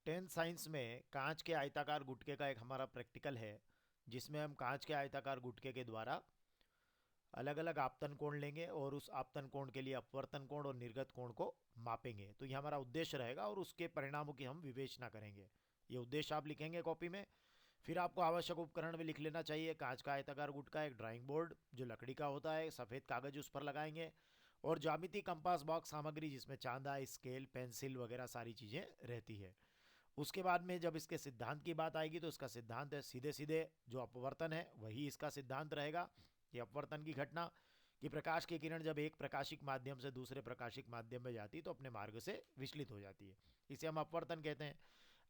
Tenth science में कांच के आयताकार गुटके का एक हमारा प्रैक्टिकल है, जिसमें हम कांच के आयताकार गुटके के द्वारा अलग अलग आपतन कोण लेंगे और उस आपतन कोण के लिए अपवर्तन कोण और निर्गत कोण को मापेंगे। तो ये हमारा उद्देश्य रहेगा और उसके परिणामों की हम विवेचना करेंगे। ये उद्देश्य आप लिखेंगे कॉपी में। फिर आपको आवश्यक उपकरण भी लिख लेना चाहिए। कांच का आयताकार गुटका, एक ड्राइंग बोर्ड जो लकड़ी का होता है, सफ़ेद कागज उस पर लगाएंगे, और ज्यामिति कंपास बॉक्स सामग्री जिसमें चांदा, स्केल, पेंसिल वगैरह सारी चीज़ें रहती है। उसके बाद में जब इसके सिद्धांत की बात आएगी तो इसका सिद्धांत है सीधे सीधे जो अपवर्तन है वही इसका सिद्धांत रहेगा। कि अपवर्तन की घटना कि प्रकाश की किरण जब एक प्रकाशिक माध्यम से दूसरे प्रकाशिक माध्यम में जाती है तो अपने मार्ग से विचलित हो जाती है, इसे हम अपवर्तन कहते हैं।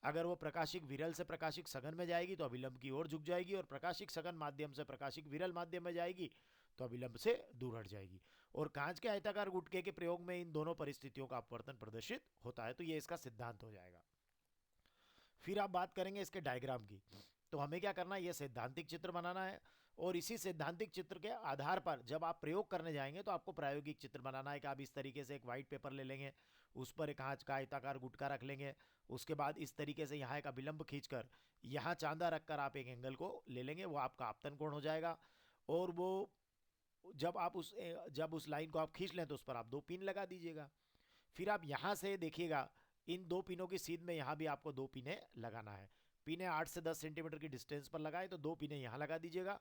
अगर वो प्रकाशिक विरल से प्रकाशिक सघन में जाएगी तो अभिलंब की ओर झुक जाएगी, और प्रकाशिक सघन माध्यम से प्रकाशिक विरल माध्यम में जाएगी तो अभिलंब से दूर हट जाएगी। और कांच के आयताकार गुटके के प्रयोग में इन दोनों परिस्थितियों का अपवर्तन प्रदर्शित होता है, तो ये इसका सिद्धांत हो जाएगा। फिर आप बात करेंगे इसके डायग्राम की। तो हमें क्या करना है, ये सैद्धांतिक चित्र बनाना है, और इसी सैद्धांतिक चित्र के आधार पर जब आप प्रयोग करने जाएंगे तो आपको प्रायोगिक चित्र बनाना है। कि आप इस तरीके से एक वाइट पेपर ले लेंगे, उस पर एक कांच का आयताकार गुटका रख लेंगे, उसके बाद इस तरीके से यहाँ एक अभिलंब खींचकर यहाँ चांदा रखकर आप एक एंगल को ले लेंगे, वो आपका आपतन कोण हो जाएगा। और वो जब उस लाइन को आप खींच लें तो उस पर आप दो पिन लगा दीजिएगा। फिर आप यहाँ से देखिएगा, इन दो पिनों की सीध में यहाँ भी आपको दो पिने लगाना है। पिने 8 से 10 सेंटीमीटर की डिस्टेंस पर लगाए तो दो पिने यहाँ लगा दीजिएगा।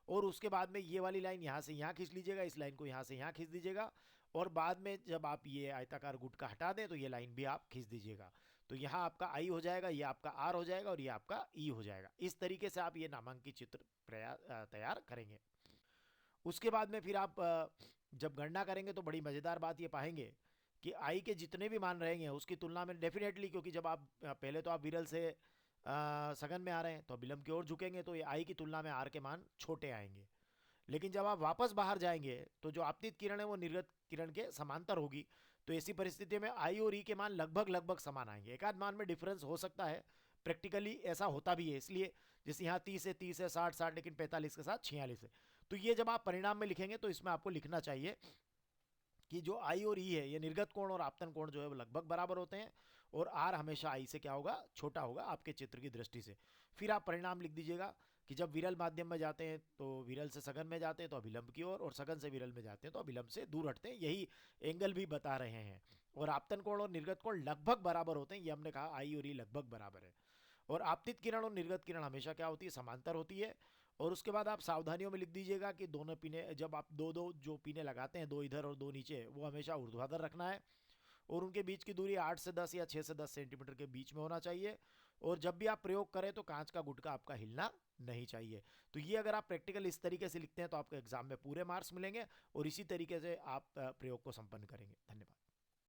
और उसके बाद में ये वाली लाइन यहाँ से यहाँ खींच लीजिएगा, इस लाइन को यहाँ से यहाँ खींच दीजिएगा, और बाद में जब आप ये आयताकार गुटका हटा दें तो ये लाइन भी आप खींच दीजिएगा। तो यहाँ आपका आई हो जाएगा, ये आपका आर हो जाएगा, और ये आपका ई हो जाएगा। इस तरीके से आप ये नामांकित चित्र तैयार करेंगे। उसके बाद में फिर आप जब गणना करेंगे तो बड़ी मज़ेदार बात ये पाएंगे कि आई के जितने भी मान रहेंगे उसकी तुलना में डेफिनेटली, क्योंकि जब आप पहले तो आप विरल से सघन में आ रहे हैं तो विलंब की ओर झुकेंगे, तो ये आई की तुलना में आर के मान छोटे आएंगे। लेकिन जब आप वापस बाहर जाएंगे तो जो आपतित किरण है वो निर्गत किरण के समांतर होगी। तो ऐसी परिस्थिति में आई और ई के मान लगभग लगभग समान आएंगे। एक आध मान में डिफरेंस हो सकता है, प्रैक्टिकली ऐसा होता भी है। इसलिए जैसे यहाँ 30 है, 60 लेकिन 45 के साथ 46 है। तो ये जब आप परिणाम में लिखेंगे तो इसमें आपको लिखना चाहिए कि जो आई और ई है ये निर्गत कोण और आपतन कोण जो है वो लगभग बराबर होते हैं, और आर हमेशा आई से क्या होगा, छोटा होगा आपके चित्र की दृष्टि से। फिर आप परिणाम लिख दीजिएगा कि जब विरल माध्यम में जाते हैं तो विरल से सघन में जाते हैं तो अभिलंब की ओर, और सघन से विरल में जाते हैं तो अभिलंब से दूर हटते हैं। यही एंगल भी बता रहे हैं। और आपतन कोण और निर्गत कोण लगभग बराबर होते हैं, ये हमने कहा आई और ई लगभग बराबर है। और आपतित किरण और निर्गत किरण हमेशा क्या होती है, समांतर होती है। और उसके बाद आप सावधानियों में लिख दीजिएगा कि दोनों पीने, जब आप दो दो जो पीने लगाते हैं, दो इधर और दो नीचे, वो हमेशा ऊर्ध्वाधर रखना है, और उनके बीच की दूरी 8 से 10 या 6 से 10 सेंटीमीटर के बीच में होना चाहिए। और जब भी आप प्रयोग करें तो कांच का गुटका आपका हिलना नहीं चाहिए। तो ये अगर आप प्रैक्टिकल इस तरीके से लिखते हैं तो आपको एग्जाम में पूरे मार्क्स मिलेंगे, और इसी तरीके से आप प्रयोग को संपन्न करेंगे। धन्यवाद।